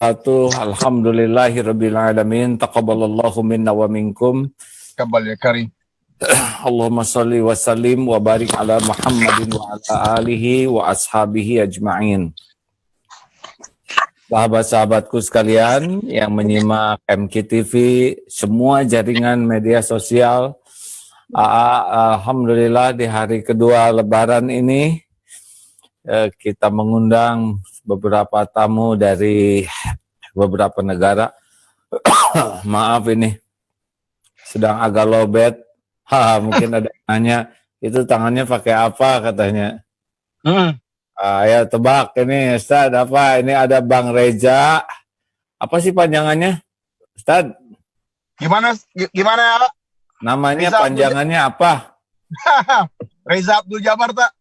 Alhamdulillahirabbil alamin, taqabbalallahu minna wa minkum. Kabal ya karim. Allahumma shalli wa sallim wa barik ala Muhammadin wa ala alihi wa ashabihi ajma'in. Sahabat-sahabatku sekalian yang menyimak MKTV, semua jaringan media sosial, alhamdulillah di hari kedua Lebaran ini kita mengundang beberapa tamu dari beberapa negara. Maaf ini sedang agak lowbat. Mungkin ada yang nanya, itu tangannya pakai apa katanya. Ya tebak ini Ustaz, apa? Ini ada Bang Reza. Apa sih panjangannya Ustaz? Gimana Namanya Reza panjangannya apa? Reza Abdul Jabbar tak?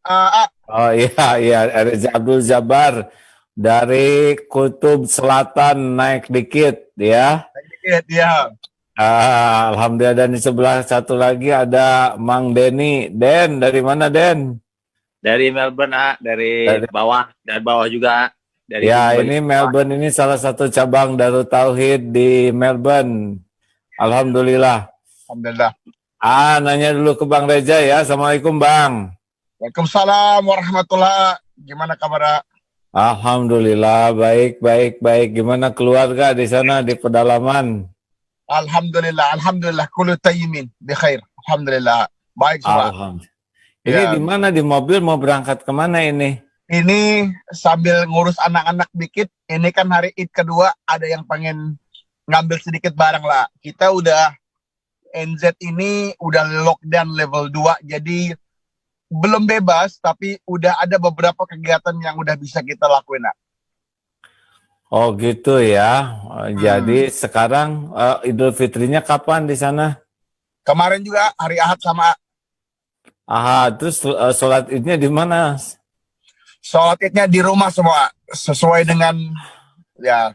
Oh iya, Reza Abdul Jabbar dari Kutub Selatan, naik dikit ya. Dikit ya. Alhamdulillah. Dan di sebelah satu lagi ada Mang Denny. Den, dari mana Den? Dari Melbourne, dari bawah, dan bawah juga. Dari ini Melbourne, ini salah satu cabang Darut Tauhid di Melbourne. Alhamdulillah. Alhamdulillah. Nanya dulu ke Bang Reza ya. Assalamualaikum Bang. Waalaikumsalam warahmatullahi. Gimana kabar? Alhamdulillah, baik. Gimana keluarga di sana di pedalaman? Alhamdulillah. Kullu tayyimin bi khair. Alhamdulillah. Baik semua. Alhamdulillah. Ini di mana, di mobil mau berangkat kemana ini? Ini sambil ngurus anak-anak dikit. Ini kan hari Id kedua, ada yang pengen ngambil sedikit barang lah. Kita udah NZ ini udah lockdown level 2, jadi belum bebas, tapi udah ada beberapa kegiatan yang udah bisa kita lakuin. Oh gitu ya. Jadi sekarang Idul Fitrinya kapan di sana? Kemarin juga hari Ahad sama. Terus sholat Idnya di mana? Sholat Idnya di rumah semua, sesuai dengan ya.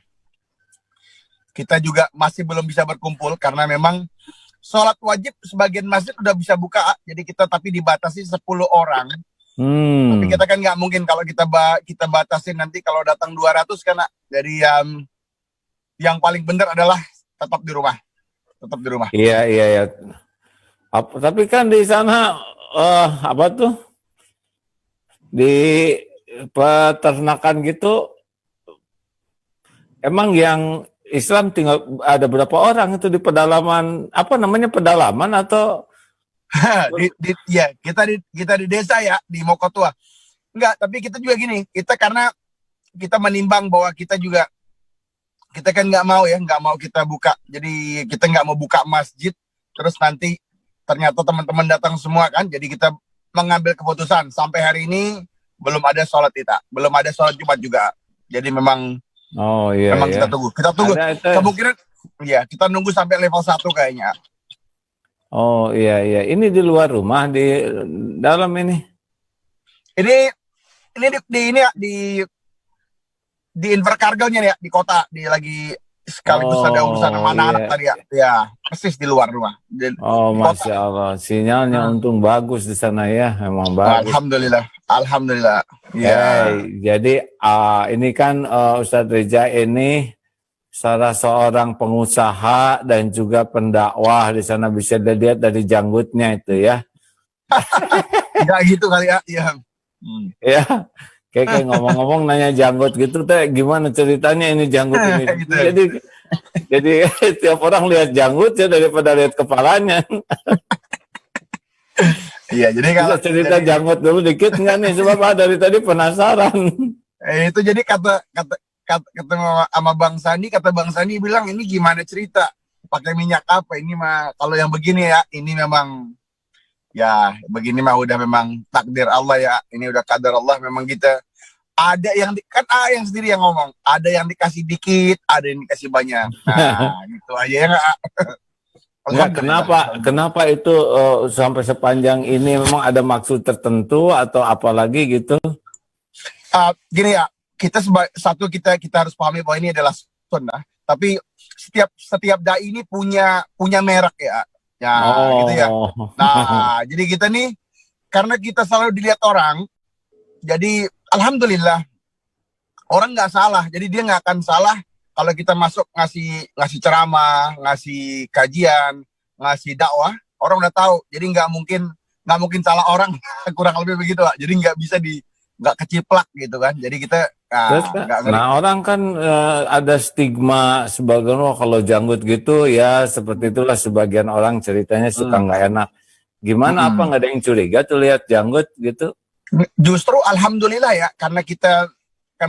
Kita juga masih belum bisa berkumpul karena memang sholat wajib sebagian masjid udah bisa buka, jadi kita tapi dibatasi 10 orang. Tapi kita kan nggak mungkin kalau kita batasin nanti kalau datang 200 karena jadi yang paling benar adalah tetap di rumah. Iya. Tapi kan di sana apa tuh di peternakan gitu, emang yang Islam tinggal ada berapa orang itu di pedalaman, apa namanya, pedalaman atau kita di desa ya, di Mokotua. Enggak, tapi kita juga gini, kita karena kita menimbang bahwa kita kan nggak mau kita buka, jadi kita nggak mau buka masjid terus nanti ternyata teman-teman datang semua kan, jadi kita mengambil keputusan sampai hari ini belum ada sholat belum ada sholat Jumat juga, jadi memang kita tunggu. Kemungkinan ya kita nunggu sampai level 1 kayaknya. Oh iya. Ini di luar rumah, di dalam ini. Ini di Invercargill-nya ya, di kota, di lagi sekaligus ada urusan sama anak-anak tadi ya. Ya, persis di luar rumah. Masya Allah, sinyalnya untung bagus di sana ya, memang bagus. Alhamdulillah. Ya. Jadi ini kan Ustadz Reza ini salah seorang pengusaha dan juga pendakwah di sana, bisa dilihat dari janggutnya itu ya. Enggak gitu kali ya. Ya. Kayak ngomong-ngomong nanya janggut gitu, teh gimana ceritanya ini janggut ini? Gitu. Jadi tiap orang lihat janggut ya daripada lihat kepalanya. Iya, jadi kalau cerita janggut dulu dikit nggak nih, sebab dari tadi penasaran. Itu jadi kata sama Bang Sandi, Bang Sandi bilang ini gimana cerita? Pakai minyak apa? Ini mah kalau yang begini ya, ini memang ya begini mah udah memang takdir Allah ya. Ini udah kadar Allah, memang kita ada yang kan yang sendiri yang ngomong, ada yang dikasih dikit, ada yang dikasih banyak. Nah, gitu aja ya nggak? Kenapa itu sampai sepanjang ini, memang ada maksud tertentu atau apalagi gitu? Gini ya, kita harus pahami bahwa ini adalah sunnah. Tapi setiap dai ini punya merek ya. Gitu ya. Nah, jadi kita nih karena kita selalu dilihat orang, jadi alhamdulillah orang nggak salah. Jadi dia nggak akan salah kalau kita masuk ngasih ceramah, ngasih kajian, ngasih dakwah, orang udah tahu. Jadi nggak mungkin salah orang. Kurang lebih begitu, Pak. Jadi nggak keciplak gitu kan. Jadi kita Terus, nggak ngeri. nah orang kan ada stigma sebagian kalau janggut gitu ya seperti itulah sebagian orang ceritanya suka nggak enak. Gimana apa nggak ada yang curiga tuh lihat janggut gitu? Justru alhamdulillah ya, karena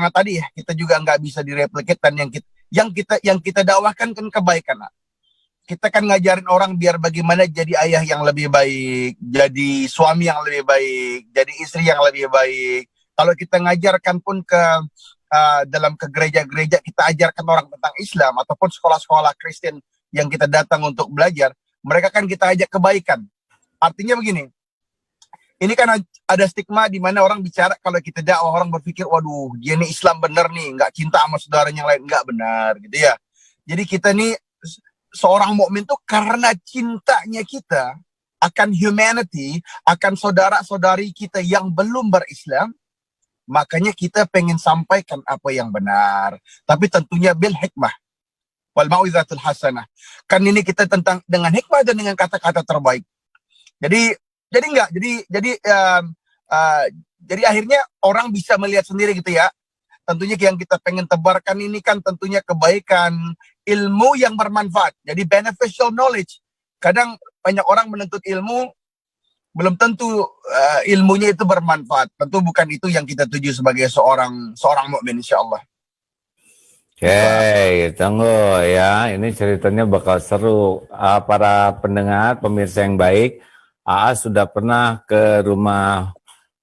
tadi ya kita juga nggak bisa direplikasi, dan yang kita dakwahkan kan kebaikan. Pak. Kita kan ngajarin orang biar bagaimana jadi ayah yang lebih baik, jadi suami yang lebih baik, jadi istri yang lebih baik. Kalau kita ngajarkan pun dalam ke gereja-gereja, kita ajarkan orang tentang Islam ataupun sekolah-sekolah Kristen yang kita datang untuk belajar, mereka kan kita ajak kebaikan. Artinya begini, ini kan ada stigma di mana orang bicara kalau kita dakwah, orang berpikir, waduh, dia ini Islam bener nih, nggak cinta sama saudaranya yang lain, nggak benar gitu ya. Jadi kita nih seorang mukmin tuh karena cintanya kita akan humanity, akan saudara-saudari kita yang belum berislam, makanya kita pengen sampaikan apa yang benar. Tapi tentunya bil hikmah wal mau'izatul hasanah. Kan ini kita tentang dengan hikmah dan dengan kata-kata terbaik. Jadi akhirnya orang bisa melihat sendiri gitu ya. Tentunya yang kita pengen tebarkan ini kan tentunya kebaikan, ilmu yang bermanfaat. Jadi beneficial knowledge. Kadang banyak orang menuntut ilmu, belum tentu ilmunya itu bermanfaat. Tentu bukan itu yang kita tuju sebagai seorang mukmin, insyaallah. Oke, tunggu ya. Ini ceritanya bakal seru. Para pendengar, pemirsa yang baik, AA sudah pernah ke rumah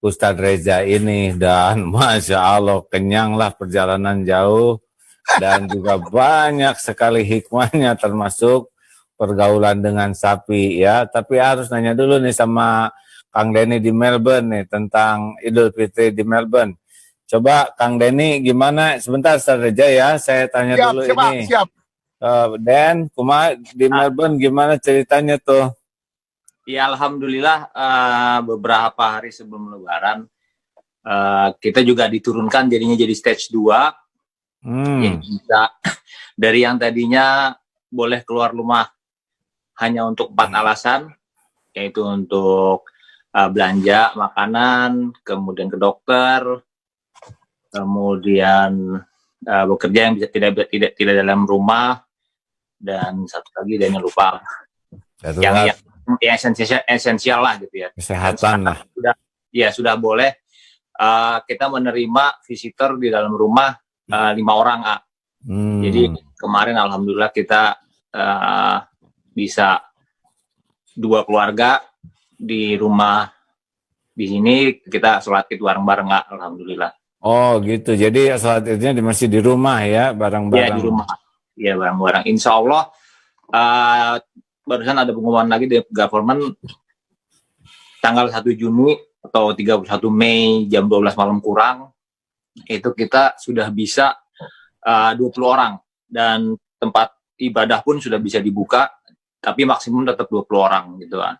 Ustadz Reza ini dan Masya Allah kenyanglah perjalanan jauh dan juga banyak sekali hikmahnya termasuk pergaulan dengan sapi ya. Tapi harus nanya dulu nih sama Kang Denny di Melbourne nih tentang Idul Fitri di Melbourne. Coba Kang Denny gimana? Sebentar Ustadz Reza ya, saya tanya dulu ini. Siap. Dan di Melbourne gimana ceritanya tuh? Ya alhamdulillah beberapa hari sebelum Lebaran kita juga diturunkan jadinya jadi stage 2 yang bisa dari yang tadinya boleh keluar rumah hanya untuk 4 alasan, yaitu untuk belanja makanan, kemudian ke dokter, kemudian bekerja yang bisa tidak dalam rumah, dan satu lagi dan lupa yang esensial lah gitu ya. Kesehatan lah. Sudah boleh kita menerima visitor di dalam rumah 5 orang. Jadi kemarin alhamdulillah kita bisa 2 keluarga di rumah di sini, kita sholat Id bareng-bareng alhamdulillah. Oh gitu. Jadi sholat Idnya masih di rumah ya, bareng-bareng. Iya di rumah. Iya bareng-bareng. Insya Allah barusan ada pengumuman lagi dari government tanggal 1 Juni atau 31 Mei jam 12 malam kurang itu kita sudah bisa 20 orang dan tempat ibadah pun sudah bisa dibuka, tapi maksimum tetap 20 orang gitu kan.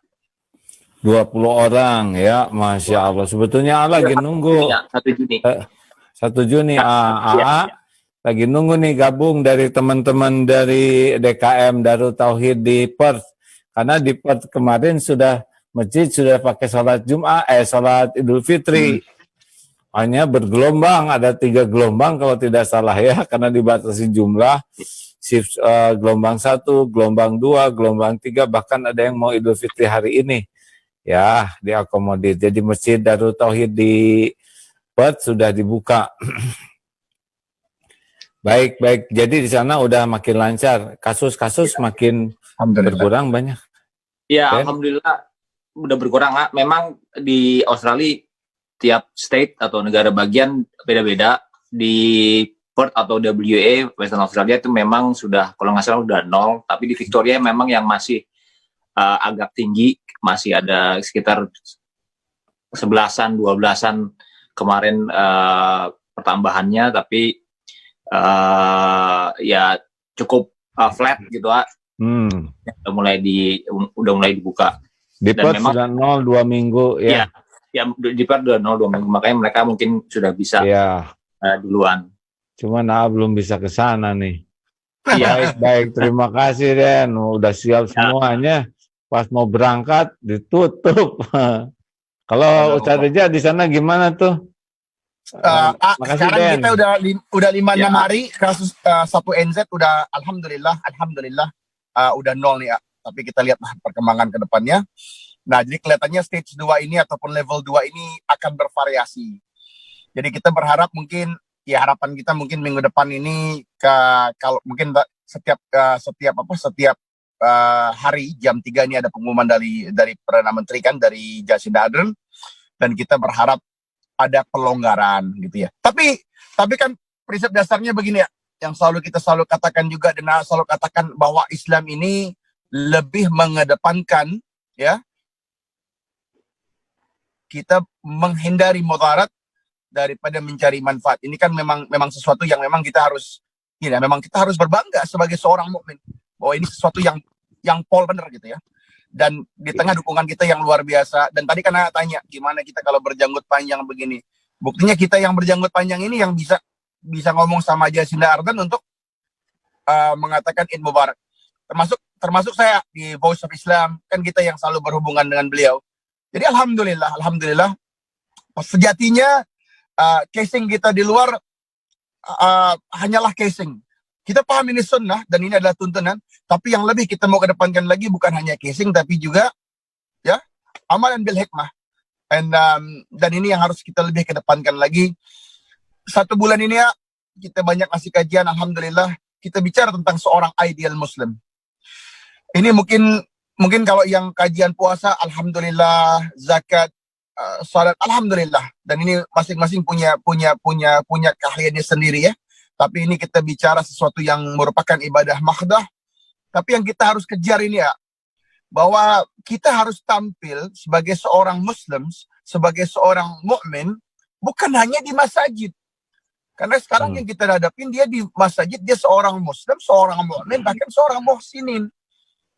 20 orang ya, Masya Allah. Sebetulnya lagi nunggu 1 Juni. 1 Juni lagi nunggu nih gabung dari teman-teman dari DKM Darut Tauhid di Perth. Karena di Perth kemarin masjid sudah pakai sholat sholat Idul Fitri. Hanya bergelombang, ada 3 gelombang kalau tidak salah ya, karena dibatasi jumlah. Shift gelombang 1, gelombang 2, gelombang 3, bahkan ada yang mau Idul Fitri hari ini. Ya, diakomodir. Jadi Masjid Darut Tauhid di Perth sudah dibuka. Baik. Jadi di sana udah makin lancar. Kasus-kasus makin berkurang banyak. Ya, alhamdulillah udah berkurang. Memang di Australia tiap state atau negara bagian beda-beda. Di Perth atau WA, Western Australia itu memang sudah, kalau nggak salah udah 0. Tapi di Victoria memang yang masih agak tinggi. Masih ada sekitar 11-an, 12-an kemarin pertambahannya. Tapi ya cukup flat gitu udah mulai dibuka. Di Perth sudah 0 2 minggu ya. Ya di Perth udah 0 2 minggu, makanya mereka mungkin sudah bisa duluan. Cuman belum bisa ke sana nih. Iya. Baik. Terima kasih, Den. Udah siap Ya. semuanya. Pas mau berangkat, ditutup. Kalau Aduh. Ustadz Reja di sana gimana tuh? Makasih, Sekarang Den. kita udah 5-6 Ya. hari kasus 1 NZ udah alhamdulillah udah 0 nih ya. Tapi kita lihat perkembangan ke depannya. Nah, jadi kelihatannya stage 2 ini ataupun level 2 ini akan bervariasi. Jadi kita berharap mungkin harapan kita mungkin minggu depan ini kalau mungkin setiap hari jam 3 ini ada pengumuman dari Perdana Menteri kan, dari Jacinda Ardern, dan kita berharap ada pelonggaran gitu ya. Tapi kan prinsip dasarnya begini ya, yang kita selalu katakan juga, dan selalu katakan bahwa Islam ini lebih mengedepankan ya, kita menghindari mudarat daripada mencari manfaat. Ini kan memang sesuatu yang memang kita harus berbangga sebagai seorang mukmin bahwa ini sesuatu yang pol bener gitu ya. Dan di tengah dukungan kita yang luar biasa. Dan tadi kan tanya gimana kita kalau berjanggut panjang begini. Buktinya kita yang berjanggut panjang ini yang bisa ngomong sama Jacinda Ardern untuk mengatakan Eid Mubarak. Termasuk saya di Voice of Islam, kan kita yang selalu berhubungan dengan beliau. Jadi alhamdulillah sejatinya casing kita di luar hanyalah casing. Kita paham ini sunnah dan ini adalah tuntunan, tapi yang lebih kita mau kedepankan lagi bukan hanya casing tapi juga ya amalan bil hikmah. Dan ini yang harus kita lebih kedepankan lagi. 1 bulan ini ya kita banyak ngasih kajian, alhamdulillah kita bicara tentang seorang ideal muslim. Ini mungkin kalau yang kajian puasa, alhamdulillah, zakat, salat, alhamdulillah. Dan ini masing-masing punya keahliannya sendiri ya. Tapi ini kita bicara sesuatu yang merupakan ibadah mahdah. Tapi yang kita harus kejar ini ya, bahwa kita harus tampil sebagai seorang muslim, sebagai seorang mukmin, bukan hanya di masjid. Karena sekarang yang kita hadapin, dia di masjid, dia seorang muslim, seorang mukmin, bahkan seorang muhsinin.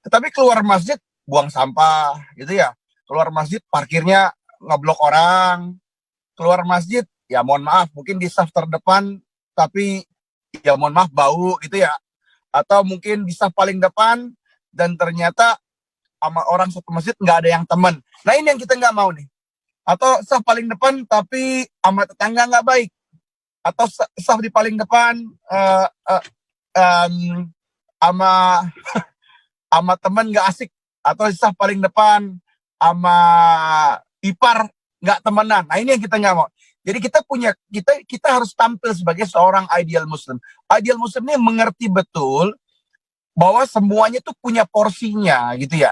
Tetapi keluar masjid, buang sampah, gitu ya. Keluar masjid, parkirnya ngeblok orang. Keluar masjid, ya mohon maaf, mungkin di saf terdepan, tapi ya mohon maaf bau gitu ya. Atau mungkin di saf paling depan, dan ternyata sama orang satu masjid nggak ada yang teman. Nah ini yang kita nggak mau nih. Atau saf paling depan, tapi sama tetangga nggak baik. Atau saf di paling depan, sama teman nggak asik, atau sah paling depan sama ipar nggak temenan. Nah ini yang kita nggak mau. Jadi kita harus tampil sebagai seorang ideal muslim. Ideal muslim ini mengerti betul bahwa semuanya tuh punya porsinya gitu ya.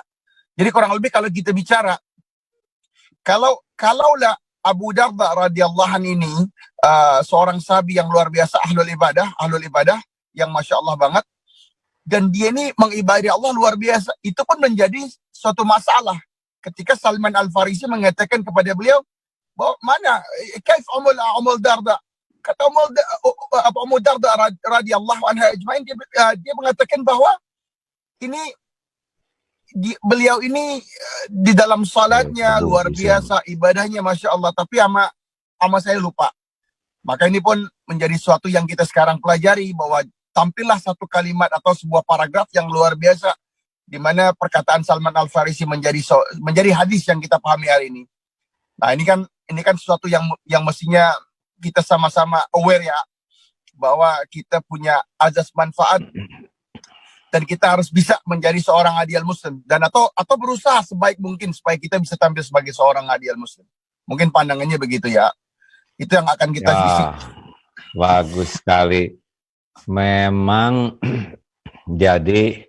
Jadi kurang lebih kalau kita bicara, kalaulah Abu Darda radhiyallahu anhu ini seorang sahabi yang luar biasa, ahlul ibadah yang masya Allah banget. Dan dia ini mengibadati Allah luar biasa. Itu pun menjadi suatu masalah ketika Salman Al-Farisi mengatakan kepada beliau bahwa mana kaif Umul Darda, kata Umul Darda radhiyallahu anha ajmain, dia mengatakan bahwa ini beliau ini di dalam salatnya luar biasa, ibadahnya masya Allah, tapi sama saya lupa. Maka ini pun menjadi suatu yang kita sekarang pelajari, bahwa tampillah satu kalimat atau sebuah paragraf yang luar biasa, di mana perkataan Salman Al-Farisi menjadi hadis yang kita pahami hari ini. Nah ini kan sesuatu yang mestinya kita sama-sama aware ya, bahwa kita punya azas manfaat dan kita harus bisa menjadi seorang ideal muslim, dan atau berusaha sebaik mungkin supaya kita bisa tampil sebagai seorang ideal muslim. Mungkin pandangannya begitu ya. Itu yang akan kita isi. Bagus sekali. Memang jadi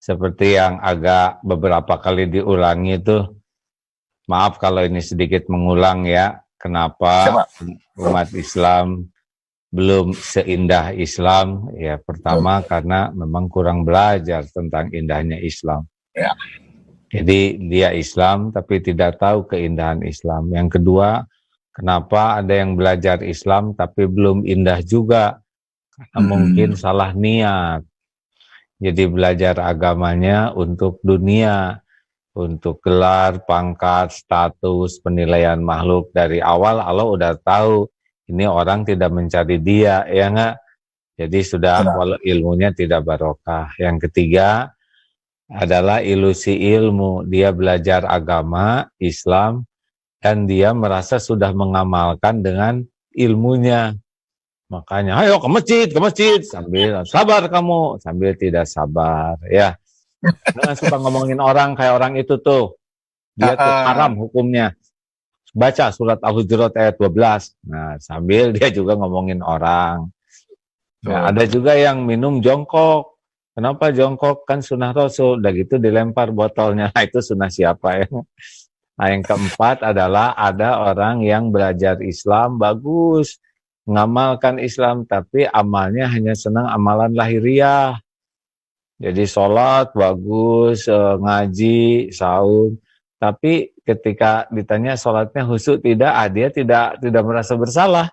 seperti yang agak beberapa kali diulangi itu, maaf kalau ini sedikit mengulang ya, kenapa umat Islam belum seindah Islam ya. Pertama karena memang kurang belajar tentang indahnya Islam ya. Jadi dia Islam tapi tidak tahu keindahan Islam. Yang kedua, kenapa ada yang belajar Islam tapi belum indah juga, karena mungkin salah niat. Jadi belajar agamanya untuk dunia, untuk gelar, pangkat, status, penilaian makhluk. Dari awal Allah udah tahu ini orang tidak mencari dia, ya enggak? Jadi sudah ilmunya tidak barokah. Yang ketiga adalah ilusi ilmu. Dia belajar agama Islam dan dia merasa sudah mengamalkan dengan ilmunya. Makanya, ayo ke masjid, sambil sabar kamu, sambil tidak sabar, ya. Jangan suka ngomongin orang kayak orang itu tuh. Dia tuh haram hukumnya. Baca surat Al-Hujurat ayat 12. Nah, sambil dia juga ngomongin orang. Ya, ada juga yang minum jongkok. Kenapa jongkok? Kan sunnah Rasul. Udah gitu dilempar botolnya. Nah, itu sunnah siapa ya? Nah, yang keempat adalah ada orang yang belajar Islam bagus, mengamalkan Islam, tapi amalnya hanya senang amalan lahiriah. Jadi sholat bagus, ngaji, saum. Tapi ketika ditanya sholatnya khusyuk tidak, dia tidak merasa bersalah.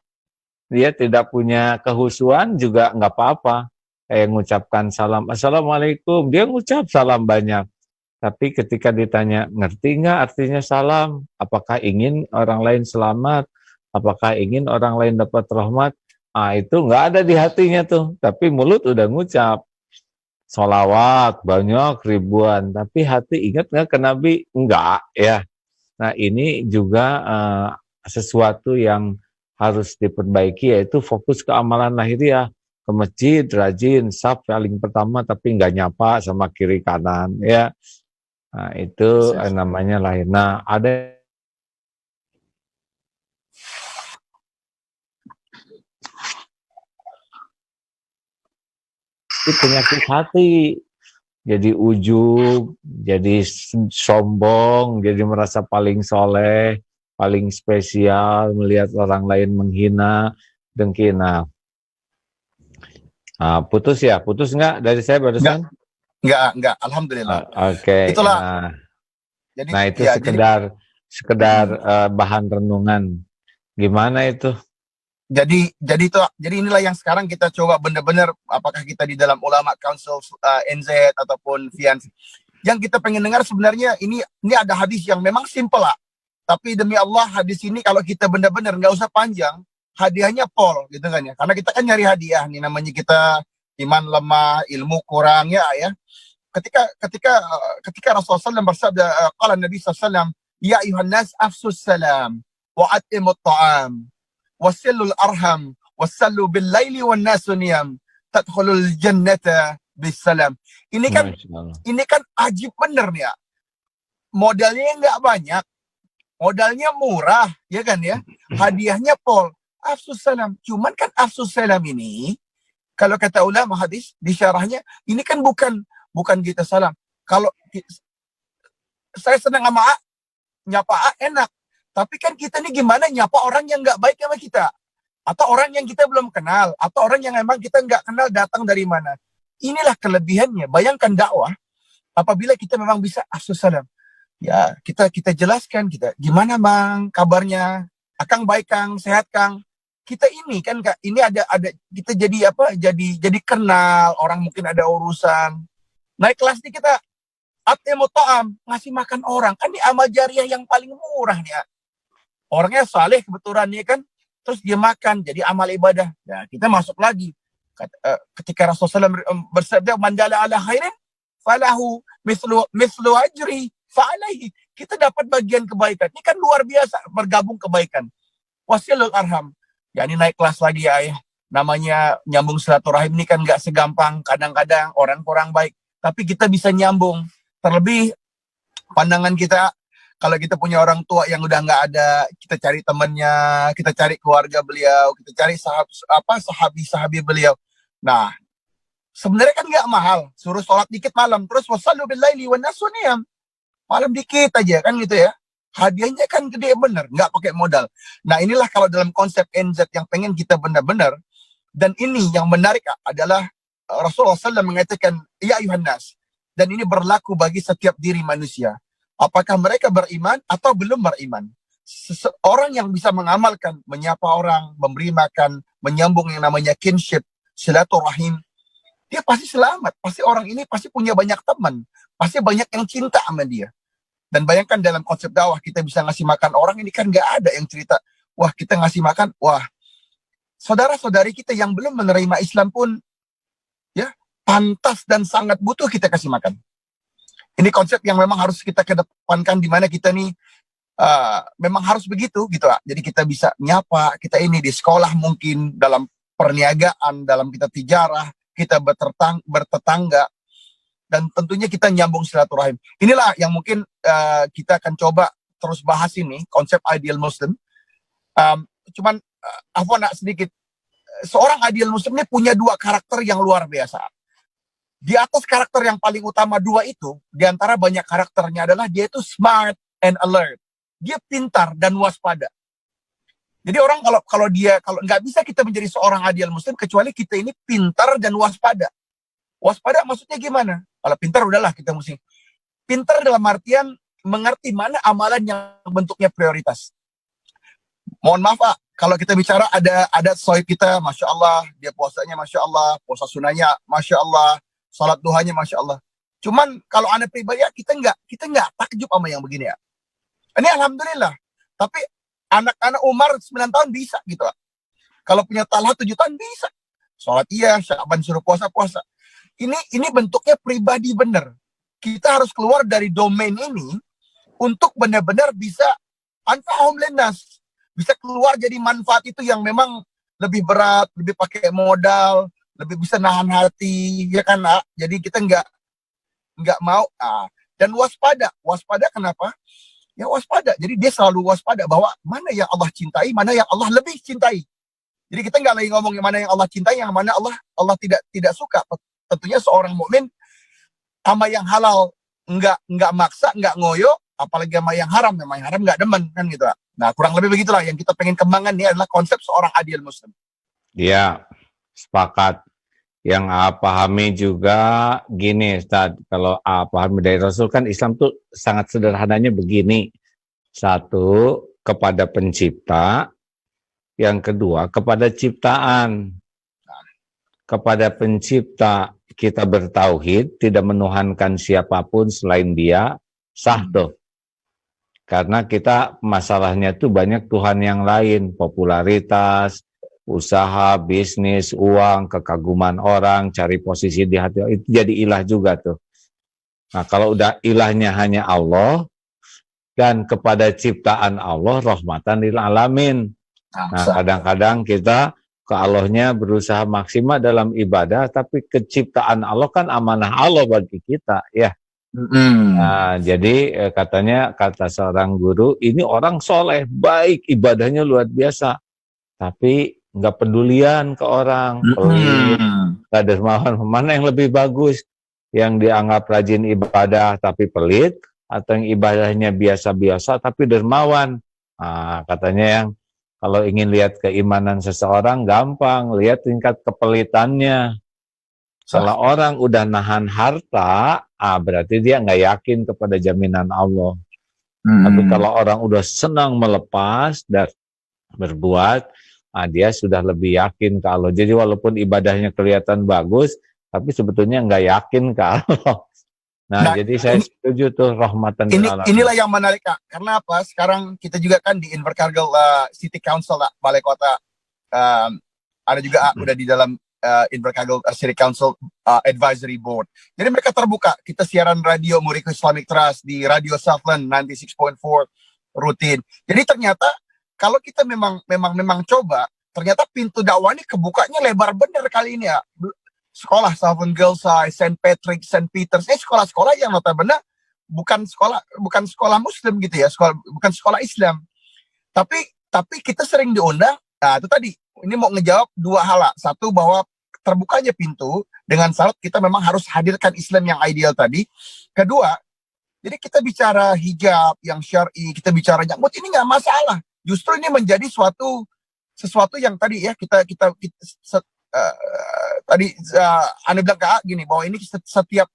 Dia tidak punya kehusuan juga nggak apa-apa. Kayak mengucapkan salam, assalamualaikum, dia ngucap salam banyak. Tapi ketika ditanya, ngerti nggak artinya salam? Apakah ingin orang lain selamat? Apakah ingin orang lain dapat rahmat? Itu nggak ada di hatinya tuh. Tapi mulut udah ngucap. Sholawat banyak ribuan. Tapi hati ingat nggak ke Nabi? Enggak ya. Nah ini juga sesuatu yang harus diperbaiki, yaitu fokus ke amalan lahiriah, ke masjid rajin, saf paling pertama tapi nggak nyapa sama kiri kanan ya. Nah itu namanya lahir. Nah ada penyakit hati, jadi ujub, jadi sombong, jadi merasa paling soleh, paling spesial, melihat orang lain menghina, dengki. Nah, putus ya? Putus nggak dari saya barusan? Enggak. Alhamdulillah. Oke. Itulah. Nah, itu ya, sekedar bahan renungan. Gimana itu? Jadi inilah yang sekarang kita coba benar-benar, apakah kita di dalam ulama council NZ ataupun Fian, yang kita pengen dengar sebenarnya ini ada hadis yang memang simple lah. Tapi demi Allah hadis ini kalau kita benar-benar nggak usah panjang, hadiahnya pol gitu kan ya. Karena kita kan nyari hadiah nih, namanya kita iman lemah, ilmu kurang ya. Ketika Rasulullah SAW bersabda, qala Nabi SAW, ya ayuhan nas afsus salam wa at'imut ta'am wasilul arham wasallu bil laili wan nasu niyam tadkhulul jannata bisalam. Ini kan ajib bener nih ya. Modalnya nggak banyak. Modalnya murah, ya kan ya. Hadiahnya pol. Afsus salam. Cuman kan afsus salam ini, kalau kata ulama hadis di syarahnya, ini kan bukan kita salam. Kalau saya senang sama A, nyapa A enak. Tapi kan kita ini gimana nyapa orang yang nggak baik sama kita, atau orang yang kita belum kenal, atau orang yang memang kita nggak kenal datang dari mana. Inilah kelebihannya. Bayangkan dakwah apabila kita memang bisa afsus salam. Ya, kita jelaskan, kita gimana Bang kabarnya? Akang baik Kang, sehat Kang. Kita ini kan Kak, ini ada kita jadi apa? Jadi kenal, orang mungkin ada urusan. Naik kelas nih kita at'imut ta'am, ngasih makan orang. Kan ini amal jariah yang paling murah nih ya. Orangnya saleh kebetulan ya kan, terus dia makan jadi amal ibadah. Ya, kita masuk lagi. Ketika Rasulullah bersabda, "Man dalla ala khairin falahu mislu ajri." Fa'alaihi, kita dapat bagian kebaikan. Ini kan luar biasa, bergabung kebaikan. Wasilul arham, ya ini naik kelas lagi ya ayah. Namanya nyambung silaturahim ini kan gak segampang. Kadang-kadang orang kurang baik, tapi kita bisa nyambung. Terlebih pandangan kita, kalau kita punya orang tua yang udah gak ada, kita cari temannya, kita cari keluarga beliau, kita cari sahabi beliau. Nah, sebenarnya kan gak mahal. Suruh sholat dikit malam, terus wasallu bil laili wan nasu niyam. Malam dikit aja kan gitu ya. Hadiahnya kan gede bener, nggak pakai modal. Nah inilah kalau dalam konsep NZ yang pengen kita benar-benar. Dan ini yang menarik adalah Rasulullah SAW mengatakan, ya ayuhan nas. Dan ini berlaku bagi setiap diri manusia. Apakah mereka beriman atau belum beriman. Seseorang yang bisa mengamalkan, menyapa orang, memberi makan, menyambung yang namanya kinship, silaturahim, dia pasti selamat. Pasti orang ini pasti punya banyak teman. Pasti banyak yang cinta sama dia. Dan bayangkan dalam konsep dakwah kita bisa ngasih makan orang, ini kan gak ada yang cerita, wah kita ngasih makan, wah saudara-saudari kita yang belum menerima Islam pun ya pantas dan sangat butuh kita kasih makan. Ini konsep yang memang harus kita kedepankan, di mana kita nih memang harus begitu gitu lah. Jadi kita bisa nyapa, kita ini di sekolah mungkin, dalam perniagaan, dalam kita tijarah, kita bertetangga, dan tentunya kita nyambung silaturahim. Inilah yang mungkin kita akan coba terus bahas ini, konsep ideal Muslim. Cuman Afwan sedikit, seorang ideal Muslim ini punya dua karakter yang luar biasa. Di atas karakter yang paling utama dua itu, di antara banyak karakternya adalah dia itu smart and alert. Dia pintar dan waspada. Jadi orang kalau nggak bisa kita menjadi seorang ideal Muslim kecuali kita ini pintar dan waspada. Waspada maksudnya gimana? Kalau pintar udahlah kita mesti. Pintar dalam artian mengerti mana amalan yang bentuknya prioritas. Mohon maaf Pak, kalau kita bicara ada sohib kita, Masya Allah, dia puasanya Masya Allah, puasa sunahnya Masya Allah, salat duhanya Masya Allah. Cuman kalau anak pribadi ya, kita nggak takjub sama yang begini ya. Ini alhamdulillah. Tapi anak-anak Umar 9 tahun bisa gitu Pak. Kalau punya Talha 7 tahun bisa. Salat iya, Sya'ban suruh puasa. Ini bentuknya pribadi benar. Kita harus keluar dari domain ini untuk benar-benar bisa anfa'hum linnas. Bisa keluar jadi manfaat itu yang memang lebih berat, lebih pakai modal, lebih bisa nahan hati, ya kan nak? Jadi kita nggak mau. Dan waspada kenapa? Ya waspada. Jadi dia selalu waspada bahwa mana yang Allah cintai, mana yang Allah lebih cintai. Jadi kita nggak lagi ngomong yang mana yang Allah cintai, yang mana Allah tidak suka. Tentunya seorang mukmin sama yang halal nggak maksa, nggak ngoyo, apalagi sama yang haram nggak demen kan gitu. Nah kurang lebih begitulah yang kita pengen kembangkan, ini adalah konsep seorang ideal Muslim. Ya, sepakat. Yang pahami juga gini, Ustaz, kalau pahami dari Rasul kan Islam tuh sangat sederhananya begini. Satu, kepada pencipta. Yang kedua, kepada ciptaan. Kepada pencipta kita bertauhid, tidak menuhankan siapapun selain dia, sah tuh. Karena kita masalahnya tuh banyak Tuhan yang lain, popularitas, usaha, bisnis, uang, kekaguman orang, cari posisi di hati, itu jadi ilah juga tuh. Nah kalau udah ilahnya hanya Allah, dan kepada ciptaan Allah, rahmatan lil alamin. Nah kadang-kadang kita ke Allahnya berusaha maksimal dalam ibadah, tapi keciptaan Allah kan amanah Allah bagi kita, ya. Nah, jadi katanya, kata seorang guru, ini orang soleh, baik, ibadahnya luar biasa, tapi nggak pedulian ke orang, pelit, nggak dermawan. Mana yang lebih bagus? Yang dianggap rajin ibadah tapi pelit, atau yang ibadahnya biasa-biasa tapi dermawan? Nah, katanya yang kalau ingin lihat keimanan seseorang, gampang, lihat tingkat kepelitannya. Kalau orang udah nahan harta, berarti dia nggak yakin kepada jaminan Allah. Tapi kalau orang udah senang melepas dan berbuat, dia sudah lebih yakin ke Allah. Jadi walaupun ibadahnya kelihatan bagus, tapi sebetulnya nggak yakin ke Allah. Nah jadi saya setuju tuh, rahmatan lil alamin. Inilah yang menarik Kak. Karena apa? Sekarang kita juga kan di Invercargill City Council, Balai Kota, ada juga udah di dalam Invercargill City Council Advisory Board. Jadi mereka terbuka. Kita siaran radio Muriku Islamic Trust di Radio Southland 96.4 rutin. Jadi ternyata kalau kita memang coba, ternyata pintu dakwah ini kebukanya lebar bener kali ini ya. Sekolah Southern Girls High, St. Patrick, St. Peter's, sekolah-sekolah yang notabene bukan sekolah Muslim gitu ya, bukan sekolah Islam. Tapi kita sering diundang. Nah, itu tadi ini mau ngejawab dua hal. Satu, bahwa terbukanya pintu dengan syarat kita memang harus hadirkan Islam yang ideal tadi. Kedua, jadi kita bicara hijab yang syar'i, kita bicara nyambut, ini nggak masalah. Justru ini menjadi sesuatu yang tadi ya kita tadi Anda bilang Kak gini, bahwa ini setiap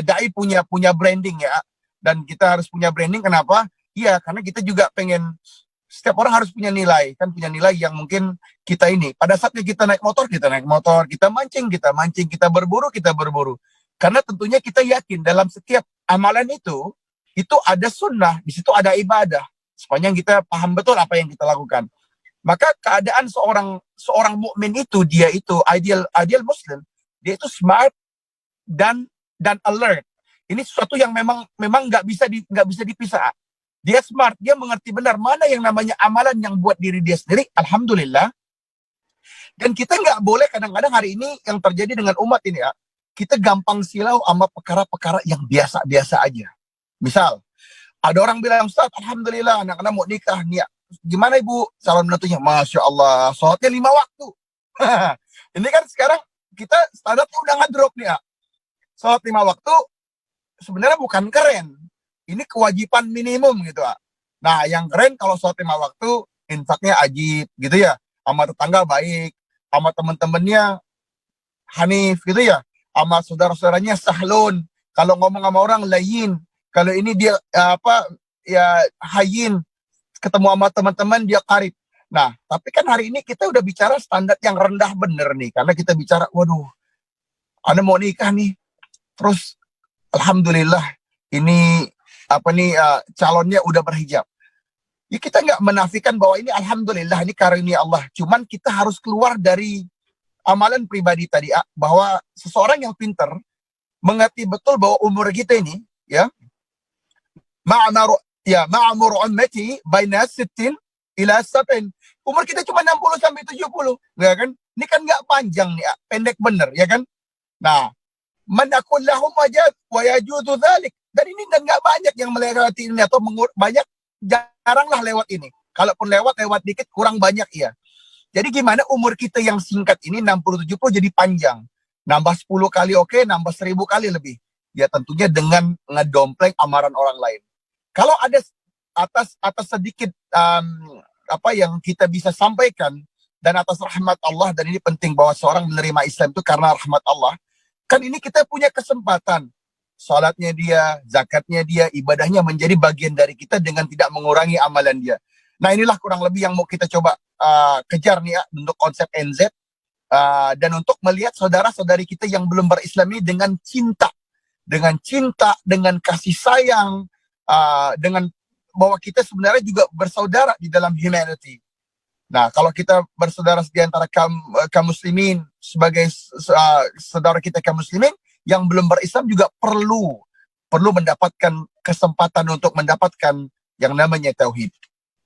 dai punya branding ya, dan kita harus punya branding. Kenapa? Iya, karena kita juga pengen setiap orang harus punya nilai, kan punya nilai yang mungkin kita ini pada saatnya kita naik motor, kita mancing, kita berburu. Karena tentunya kita yakin dalam setiap amalan itu ada sunnah, di situ ada ibadah. Sepanjang kita paham betul apa yang kita lakukan. Maka keadaan seorang mukmin itu, dia itu ideal Muslim, dia itu smart dan alert. Ini sesuatu yang memang nggak bisa dipisah. Dia smart, dia mengerti benar mana yang namanya amalan yang buat diri dia sendiri, alhamdulillah. Dan kita nggak boleh kadang-kadang hari ini yang terjadi dengan umat ini ya, kita gampang silau sama perkara-perkara yang biasa-biasa aja. Misal, ada orang bilang, Ustaz, alhamdulillah anak-anak mau nikah nih ya. Gimana ibu calon menantunya? Masya Allah, sholatnya 5 waktu. Ini kan sekarang kita standarnya udah ngedrop nih ya. Sholat 5 waktu sebenarnya bukan keren. Ini kewajiban minimum gitu ya. Nah, yang keren kalau sholat 5 waktu, infaknya ajib gitu ya. Sama tetangga baik, sama temen-temennya hanif gitu ya. Sama saudara-saudaranya sahlun. Kalau ngomong sama orang layin. Kalau ini dia hayin. Ketemu sama teman-teman dia karib. Nah, tapi kan hari ini kita udah bicara standar yang rendah bener nih. Karena kita bicara, waduh, Anda mau nikah nih. Terus, alhamdulillah, ini calonnya udah berhijab. Ya kita nggak menafikan bahwa ini alhamdulillah, ini karunia Allah. Cuman kita harus keluar dari amalan pribadi tadi, bahwa seseorang yang pintar mengerti betul bahwa umur kita ini, ya, ma'amur ummati baina 60 ila 70. Umur kita cuma 60 sampai 70, ya kan? Ini kan nggak panjang nih, pendek bener, ya kan? Nah, man aqul lahum wajad wa yajuzu dzalik. Dan ini nggak banyak yang melewati ini, atau banyak jaranglah lewat ini. Kalaupun lewat dikit, kurang banyak ya. Jadi gimana umur kita yang singkat ini 60-70 jadi panjang. Nambah 10 kali oke, nambah 1000 kali lebih. Ya tentunya dengan ngedompleng amaran orang lain. Kalau ada atas sedikit yang kita bisa sampaikan, dan atas rahmat Allah, dan ini penting bahwa seorang menerima Islam itu karena rahmat Allah. Kan ini kita punya kesempatan. Salatnya dia, zakatnya dia, ibadahnya menjadi bagian dari kita dengan tidak mengurangi amalan dia. Nah, inilah kurang lebih yang mau kita coba kejar nih ya, untuk konsep NZ, dan untuk melihat saudara-saudari kita yang belum berislam ini dengan cinta, dengan kasih sayang, dengan bahwa kita sebenarnya juga bersaudara di dalam humanity. Nah, kalau kita bersaudara di antara kaum muslimin, sebagai saudara kita kaum muslimin yang belum berislam juga perlu mendapatkan kesempatan untuk mendapatkan yang namanya tauhid.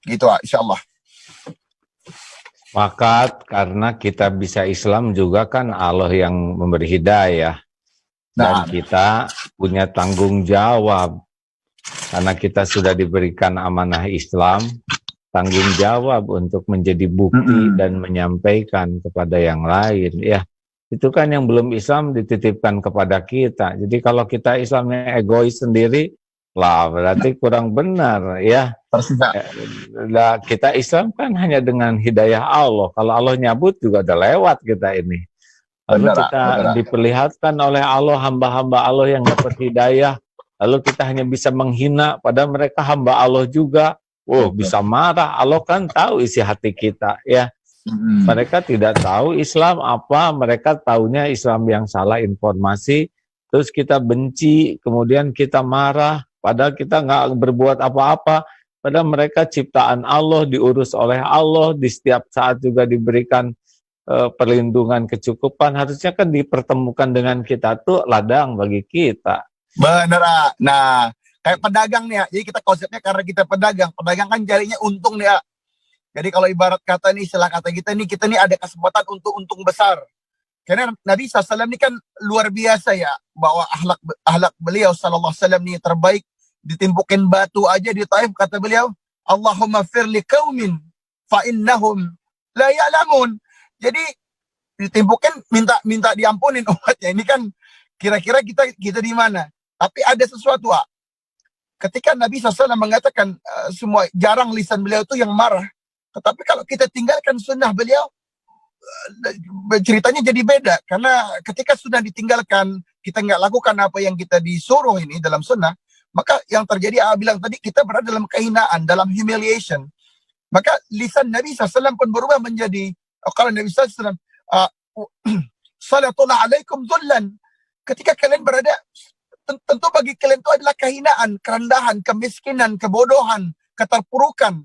Gitu, insyaallah. Maka karena kita bisa Islam juga kan Allah yang memberi hidayah. Dan kita punya tanggung jawab. Karena kita sudah diberikan amanah Islam, tanggung jawab untuk menjadi bukti dan menyampaikan kepada yang lain. Ya, itu kan yang belum Islam dititipkan kepada kita. Jadi kalau kita Islamnya egois sendiri, lah berarti kurang benar ya. Kita Islam kan hanya dengan hidayah Allah. Kalau Allah nyabut juga udah lewat kita ini. Lalu kita diperlihatkan oleh Allah, hamba-hamba Allah yang dapat hidayah. Lalu kita hanya bisa menghina pada mereka hamba Allah juga. Bisa marah. Allah kan tahu isi hati kita ya. Mereka tidak tahu Islam apa, mereka taunya Islam yang salah informasi, terus kita benci, kemudian kita marah, padahal kita nggak berbuat apa-apa, padahal mereka ciptaan Allah, diurus oleh Allah, di setiap saat juga diberikan perlindungan, kecukupan, harusnya kan dipertemukan dengan kita tuh ladang bagi kita. Bener, nah kayak pedagang nih ya, jadi kita konsepnya karena kita pedagang kan jarinya untung nih ya. Jadi kalau ibarat kata nih, istilah kata kita nih ada kesempatan untuk untung besar. Karena Nabi SAW ini kan luar biasa ya, bahwa akhlak beliau SAW ini terbaik. Ditimpukin batu aja di Taif, kata beliau, Allahumma firli qaumin fa innahum la ya'lamun. Jadi ditimpukin minta diampunin umatnya. Ini kan kira-kira kita di mana? Tapi ada sesuatu, ketika Nabi SAW mengatakan semua, jarang lisan beliau itu yang marah. Tetapi kalau kita tinggalkan sunnah beliau, ceritanya jadi beda. Karena ketika sunnah ditinggalkan, kita nggak lakukan apa yang kita disuruh ini dalam sunnah, maka yang terjadi, bilang tadi, kita berada dalam kehinaan, dalam humiliation. Maka lisan Nabi SAW pun berubah menjadi, kalau Nabi SAW, salatullah alaikum dhullan. Ketika kalian berada, tentu bagi kalian itu adalah kehinaan, kerendahan, kemiskinan, kebodohan, keterpurukan.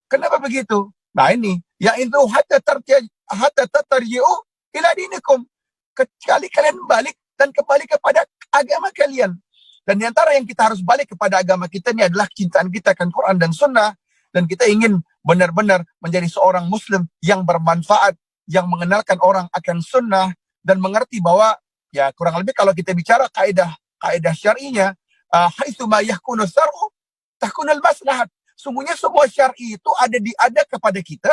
Kenapa begitu? Nah ini, ya itu hatta tarji'u ila dinikum. Kecuali kalian balik dan kembali kepada agama kalian. Dan di antara yang kita harus balik kepada agama kita ini adalah cintaan kita akan Quran dan Sunnah. Dan kita ingin benar-benar menjadi seorang Muslim yang bermanfaat, yang mengenalkan orang akan Sunnah, dan mengerti bahwa ya kurang lebih kalau kita bicara kaidah syar'inya, haitsu ma yahkunu syar'u tahkunul maslahat. Sungguhnya semua syar'i itu ada kepada kita,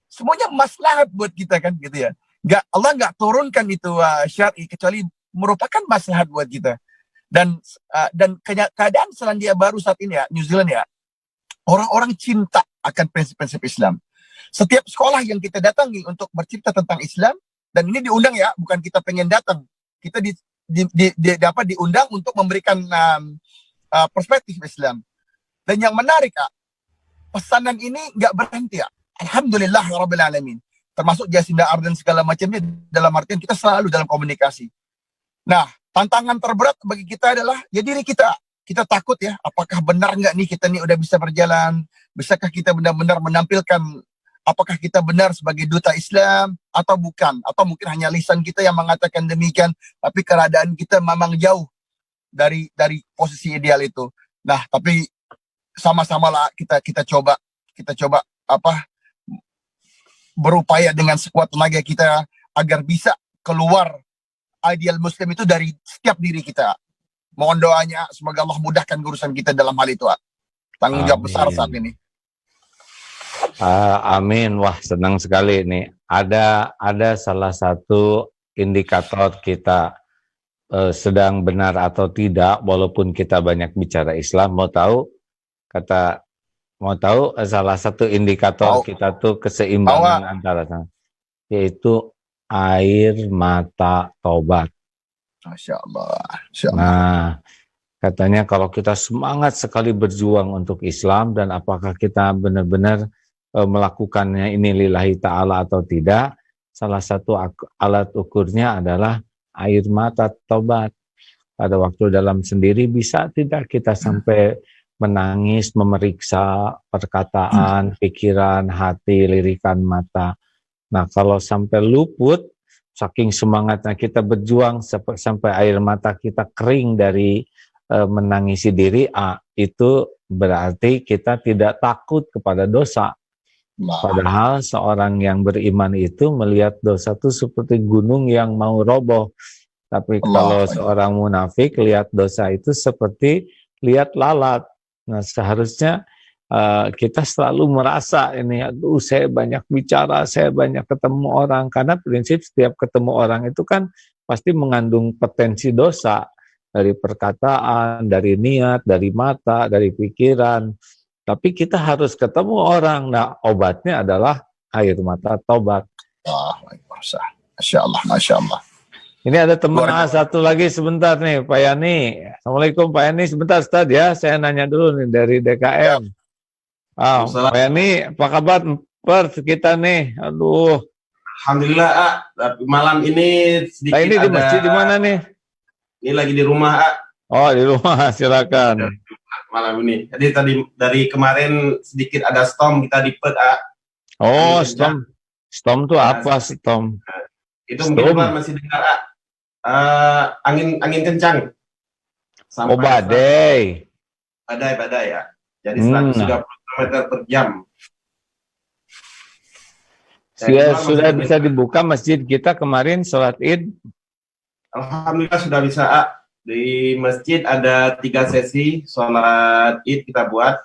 semuanya maslahat buat kita kan gitu ya. Allah nggak turunkan itu syar'i kecuali merupakan maslahat buat kita. Dan keadaan Selandia Baru saat ini ya, New Zealand ya, orang-orang cinta akan prinsip-prinsip Islam. Setiap sekolah yang kita datangi untuk bercerita tentang Islam, dan ini diundang ya, bukan kita pengen datang. Kita dapat diundang untuk memberikan perspektif Islam. Dan yang menarik ya, pesanan ini nggak berhenti ya. Alhamdulillah Rabbil Alamin. Termasuk Jacinda Ardern segala macamnya, dalam artian kita selalu dalam komunikasi. Nah, tantangan terberat bagi kita adalah ya diri kita. Kita takut ya, apakah benar nggak nih kita nih udah bisa berjalan? Bisakah kita benar-benar menampilkan apakah kita benar sebagai duta Islam atau bukan? Atau mungkin hanya lisan kita yang mengatakan demikian, tapi keadaan kita memang jauh dari posisi ideal itu. Nah, tapi sama-sama lah kita coba berupaya dengan sekuat tenaga kita agar bisa keluar ideal Muslim itu dari setiap diri kita. Mohon doanya, semoga Allah mudahkan urusan kita dalam hal itu. Tanggung jawab besar saat ini. Amin. Wah, senang sekali nih. Ada salah satu indikator kita sedang benar atau tidak, walaupun kita banyak bicara Islam. Mau tahu salah satu indikator kita tuh keseimbangan antara, yaitu air mata tobat. Masya Allah. Nah, katanya kalau kita semangat sekali berjuang untuk Islam, dan apakah kita benar-benar melakukannya ini lillahi ta'ala atau tidak, salah satu alat ukurnya adalah air mata tobat. Pada waktu dalam sendiri bisa tidak kita sampai menangis, memeriksa perkataan, pikiran, hati, lirikan mata. Nah, kalau sampai luput, saking semangatnya kita berjuang sampai air mata kita kering dari menangisi diri, itu berarti kita tidak takut kepada dosa. Padahal seorang yang beriman itu melihat dosa itu seperti gunung yang mau roboh. Tapi kalau seorang munafik lihat dosa itu seperti lihat lalat. Nah, seharusnya kita selalu merasa ini, aduh saya banyak bicara, saya banyak ketemu orang, karena prinsip setiap ketemu orang itu kan pasti mengandung potensi dosa, dari perkataan, dari niat, dari mata, dari pikiran. Tapi kita harus ketemu orang. Nah, obatnya adalah air mata tobat. Masya Allah, Masya Allah. Ini ada teman satu lagi sebentar nih, Pak Yani. Assalamualaikum Pak Yani, sebentar Ustaz ya, saya nanya dulu nih dari DKM. Pak Yani, apa kabar kita nih? Aduh. Alhamdulillah, malam ini sedikit ini di masjid di mana nih? Ini lagi di rumah, Oh, di rumah, silakan. Malam ini. Jadi tadi dari kemarin sedikit ada storm kita di Perth, Oh, storm. Storm itu apa storm? Itu mungkin masih dengar, angin kencang. Oh, badai. Badai ya. Jadi 130 km per jam. Sudah bisa dibuka masjid kita kemarin sholat Id. Alhamdulillah sudah bisa. Di masjid ada 3 sesi sholat Id kita buat.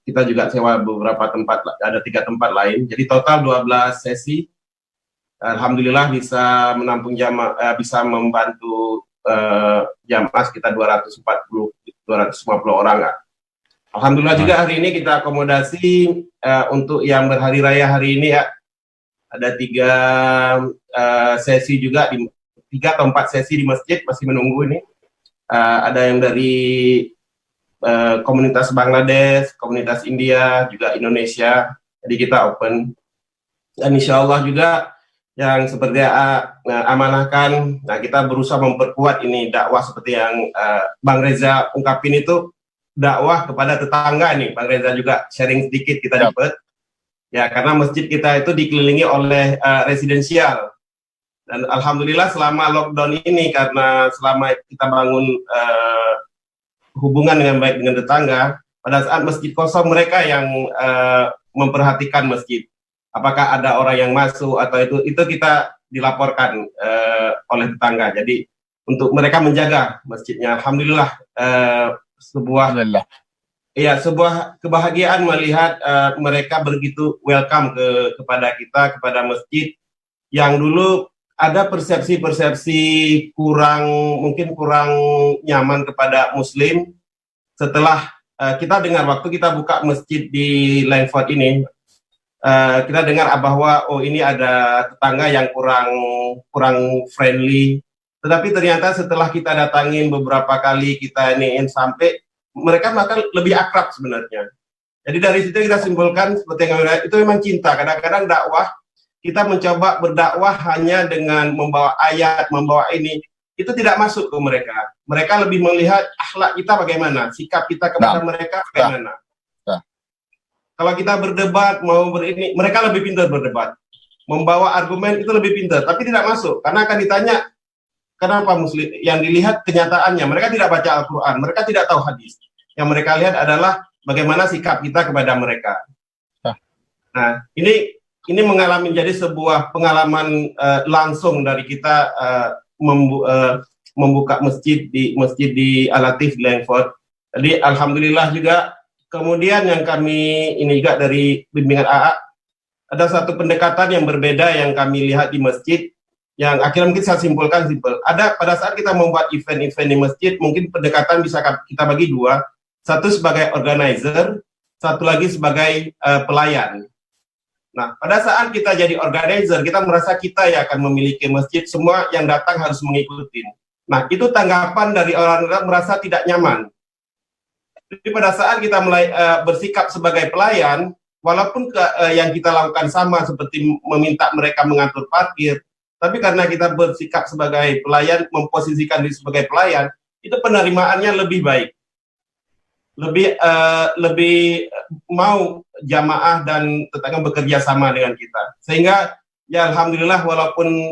Kita juga sewa beberapa tempat, ada 3 tempat lain. Jadi total 12 sesi. Alhamdulillah bisa menampung jamaah, bisa membantu jamaah sekitar 250 orang. Alhamdulillah juga hari ini kita akomodasi untuk yang berhari raya hari ini ya. Ada 3 sesi juga, 3 atau 4 sesi di masjid, masih menunggu ini. Ada yang dari komunitas Bangladesh, komunitas India, juga Indonesia. Jadi kita open. Dan insya Allah juga yang seperti amanahkan, nah kita berusaha memperkuat ini dakwah seperti yang Bang Reza ungkapin itu, dakwah kepada tetangga nih. Bang Reza juga sharing sedikit kita dapat. Ya, karena masjid kita itu dikelilingi oleh residensial. Dan alhamdulillah selama lockdown ini, karena selama kita bangun hubungan dengan baik dengan tetangga, pada saat masjid kosong mereka yang memperhatikan masjid. Apakah ada orang yang masuk atau itu kita dilaporkan oleh tetangga. Jadi untuk mereka menjaga masjidnya. Alhamdulillah sebuah kebahagiaan melihat mereka begitu welcome kepada kita, kepada masjid yang dulu ada persepsi-persepsi mungkin kurang nyaman kepada Muslim. Setelah kita dengar waktu kita buka masjid di Langford ini, kita dengar bahwa ini ada tetangga yang kurang friendly. Tetapi ternyata setelah kita datangin beberapa kali, kita iniin sampai mereka makan lebih akrab sebenarnya. Jadi dari situ kita simpulkan seperti yang itu memang cinta. Kadang-kadang dakwah kita mencoba berdakwah hanya dengan membawa ayat, membawa ini, itu tidak masuk ke mereka. Mereka lebih melihat akhlak kita bagaimana, sikap kita kepada mereka bagaimana. Kalau kita berdebat mereka lebih pintar berdebat. Membawa argumen itu lebih pintar, tapi tidak masuk karena akan ditanya kenapa Muslim, yang dilihat kenyataannya. Mereka tidak baca Al-Quran, mereka tidak tahu hadis. Yang mereka lihat adalah bagaimana sikap kita kepada mereka. Nah, ini mengalami menjadi sebuah pengalaman langsung dari kita membuka masjid di Al-Latif di Langford. Jadi alhamdulillah juga. Kemudian yang kami ini juga dari bimbingan AA, ada satu pendekatan yang berbeda yang kami lihat di masjid, yang akhirnya mungkin saya simpulkan simpel. Ada pada saat kita membuat event-event di masjid, mungkin pendekatan bisa kita bagi dua. Satu sebagai organizer, satu lagi sebagai pelayan. Nah, pada saat kita jadi organizer, kita merasa kita yang akan memiliki masjid, semua yang datang harus mengikuti. Nah, itu tanggapan dari orang-orang merasa tidak nyaman. Jadi pada saat kita mulai bersikap sebagai pelayan, walaupun yang kita lakukan sama seperti meminta mereka mengatur parkir, tapi karena kita bersikap sebagai pelayan, memposisikan diri sebagai pelayan, itu penerimaannya lebih baik. Lebih mau jamaah dan tetangga bekerja sama dengan kita. Sehingga ya alhamdulillah walaupun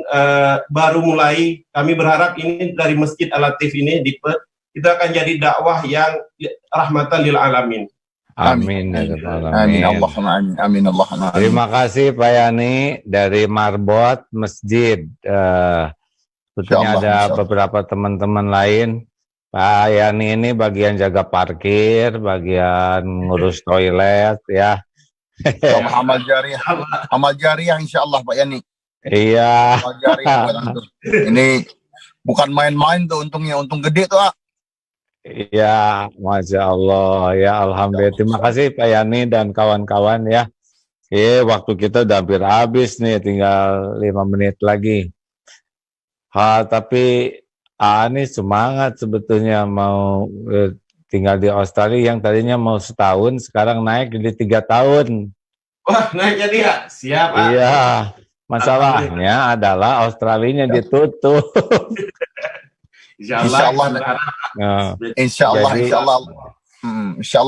baru mulai, kami berharap ini dari Masjid Al-Latif ini di Perth, itu akan jadi dakwah yang rahmatan lil alamin. Amin. Amin Allahumma amin. Amin Allahumma amin. Terima kasih Pak Yani dari Marbot Masjid. Sebetulnya ada beberapa teman-teman lain. Pak Yani ini bagian jaga parkir, bagian ngurus toilet ya. Amal jariah insya Allah Pak Yani. Iya. Amal jariah buat antum. Ini bukan main-main tuh, untungnya untung gede tuh. Iya, Masya Allah ya, alhamdulillah. Terima kasih Pak Yani dan kawan-kawan ya. Waktu kita udah hampir habis nih, tinggal 5 menit lagi. Tapi ini semangat sebetulnya mau tinggal di Australia, yang tadinya mau setahun, sekarang naik jadi 3 tahun. Wah, naik jadi ya? Siap. Iya, masalahnya adalah Australianya ditutup. Insya Allah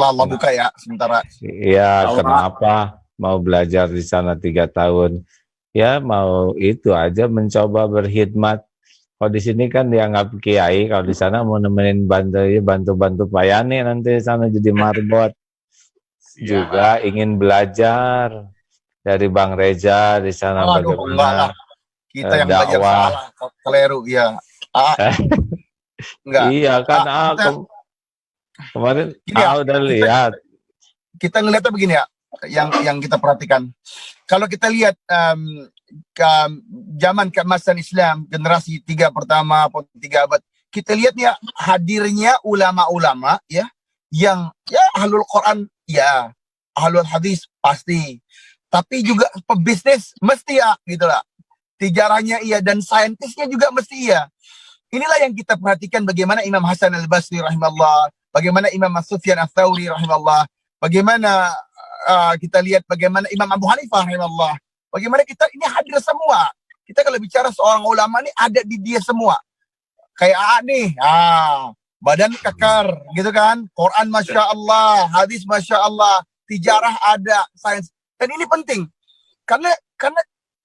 Allah buka ya sementara. Iya, kenapa mau belajar di sana 3 tahun? Ya mau itu aja, mencoba berkhidmat. Kalau di sini kan dianggap kiai, kalau di sana mau nemenin bantu Pak Yani nanti sana jadi marbot. Juga ingin belajar dari Bang Reza di sana bagaimana kita yang belajar salah, keliru ya. Enggak. Iya kan kemarin udah lihat. Kita ngeliatnya begini ya, yang kita perhatikan. Kalau kita lihat zaman keemasan Islam, generasi 3 pertama atau 3 abad, kita lihat ya hadirnya ulama-ulama ya, yang ya ahlul Quran ya, ahlul hadis pasti, tapi juga pebisnis mesti ya gitulah. Tijarahnya iya dan saintisnya juga mesti iya. Inilah yang kita perhatikan, bagaimana Imam Hasan Al-Basri rahimahullah, bagaimana Imam Sufyan Ats-Tsauri rahimahullah, bagaimana kita lihat bagaimana Imam Abu Hanifah rahimahullah, bagaimana kita ini hadir semua. Kita kalau bicara seorang ulama ini ada di dia semua. Kayak nih, badan kekar gitu kan, Quran Masya Allah, hadis Masya Allah, tijarah ada, sains. Dan ini penting. Karena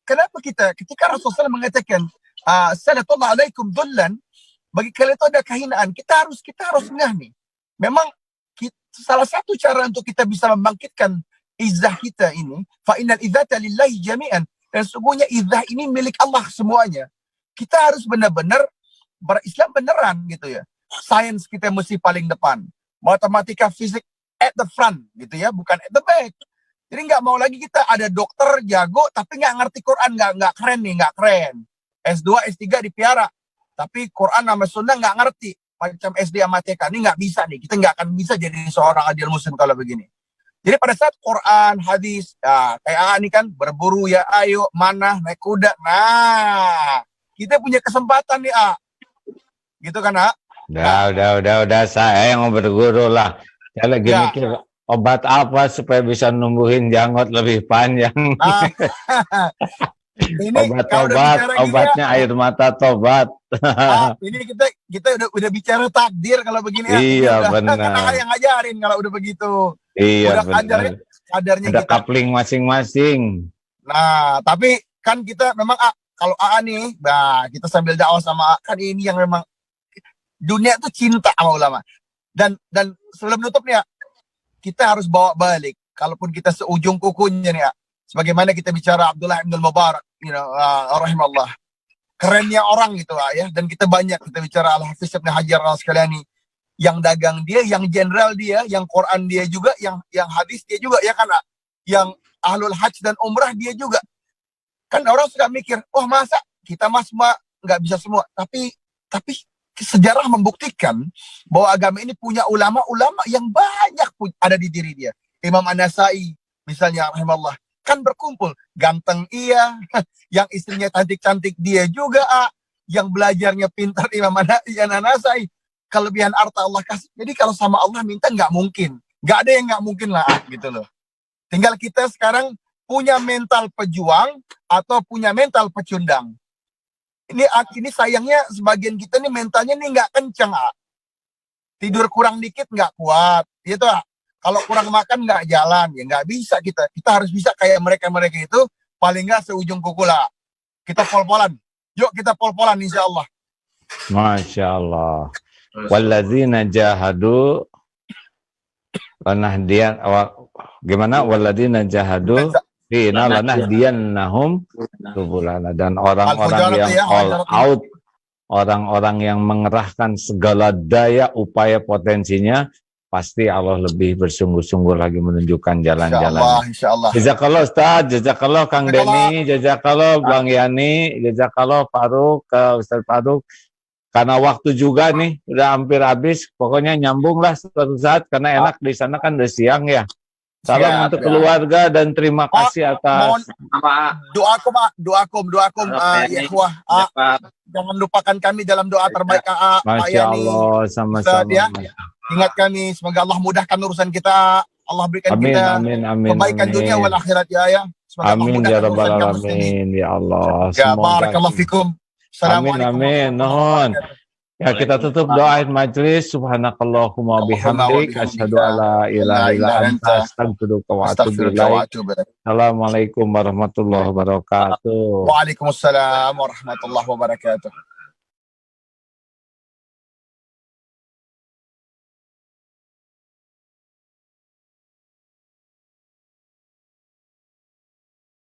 kenapa ketika Rasulullah mengatakan sallallahu alaikum dhullan, bagi kalian itu ada kehinaan, kita harus ngeh nih. Memang salah satu cara untuk kita bisa membangkitkan izzah kita ini, fa innal izzata lillahi jami'an, dan sesungguhnya izzah ini milik Allah semuanya. Kita harus benar-benar berislam beneran gitu ya. Sains kita mesti paling depan, matematika, fisik at the front gitu ya, bukan at the back. Jadi nggak mau lagi kita ada dokter jago tapi nggak ngerti Quran, nggak keren nih, nggak keren. S2, S3 dipiara, tapi Quran sama Sunnah nggak ngerti. Macam SD sama TK ini nggak bisa nih. Kita nggak akan bisa jadi seorang adil muslim kalau begini. Jadi pada saat Quran, hadis, kayak ini kan berburu ya, ayo mana naik kuda. Nah, kita punya kesempatan nih, gitu kan, Udah, saya yang mau berguru lah. Saya lagi mikir obat apa supaya bisa numbuhin janggut lebih panjang. Ini obatnya air mata tobat. Ini kita udah bicara takdir kalau begini. Iya, benar. Kita yang ngajarin kalau udah begitu. Iya, udah benar. kadarnya ada kita. coupling masing-masing. Nah, tapi kan kita memang kalau nih, kita sambil dakwah sama kan ini yang memang dunia tuh cinta sama ulama. Dan sebelum nutup nih kita harus bawa balik. Kalaupun kita seujung kukunya nih sebagaimana kita bicara Abdullah bin Mubarak, rahimahullah. Kerennya orang gitu ya. Dan kita banyak kita bicara Al-Hafiz Ibn Hajar al-Asqalani, yang dagang dia, yang jenderal dia, yang Quran dia juga, yang hadis dia juga ya kan, yang ahlul hajj dan umrah dia juga. Kan orang suka mikir, masa kita semua nggak bisa semua. Tapi sejarah membuktikan bahwa agama ini punya ulama-ulama yang banyak ada di diri dia. Imam An-Nasai misalnya rahimahullah kan berkumpul, ganteng iya, yang istrinya cantik-cantik dia juga, yang belajarnya pintar Imam An-Nasai, kelebihan harta Allah kasih. Jadi kalau sama Allah minta nggak mungkin, nggak ada yang nggak mungkin lah gitu loh. Tinggal kita sekarang punya mental pejuang atau punya mental pecundang. Ini sayangnya sebagian kita nih mentalnya nih nggak kenceng, tidur kurang dikit nggak kuat, gitu. Kalau kurang makan nggak jalan, ya nggak bisa kita. Kita harus bisa kayak mereka itu, paling nggak seujung kuku lah. Kita pol-polan. Yuk kita pol-polan insya Allah. Masya Allah. Walladzina jahadu lanahdiyan, gimana? Walladzina jahadu fina lanahdiyannahum subulana, dan orang-orang yang all out, orang-orang yang mengerahkan segala daya upaya potensinya, pasti Allah lebih bersungguh-sungguh lagi menunjukkan jalan-jalan. Insyaallah. Jazakallah Ustaz, jazakallah Kang Denny, jazakallah Bang Yani, jazakallah Faruk, Ustaz Faruk. Karena waktu juga nih udah hampir habis, pokoknya nyambunglah suatu saat karena enak di sana kan udah siang ya. Salam untuk keluarga dan terima kasih atas doakum ya ikhwah. Jangan lupakan kami dalam doa terbaik Masya Allah, sama-sama. Ingat kami, semoga Allah mudahkan urusan kita. Allah berikan kita kebaikan dunia wal akhirat ya. Amin ya rabbal alamin ya Allah. Barakallahu fikum. Amin. Nuhun. Ya, kita tutup doain majelis. Subhanakallahumma bihamdik asyhadu alla ilaha illa anta astaghfiruka wa atubu ilaik. Assalamualaikum warahmatullahi wabarakatuh. Waalaikumsalam warahmatullahi wabarakatuh.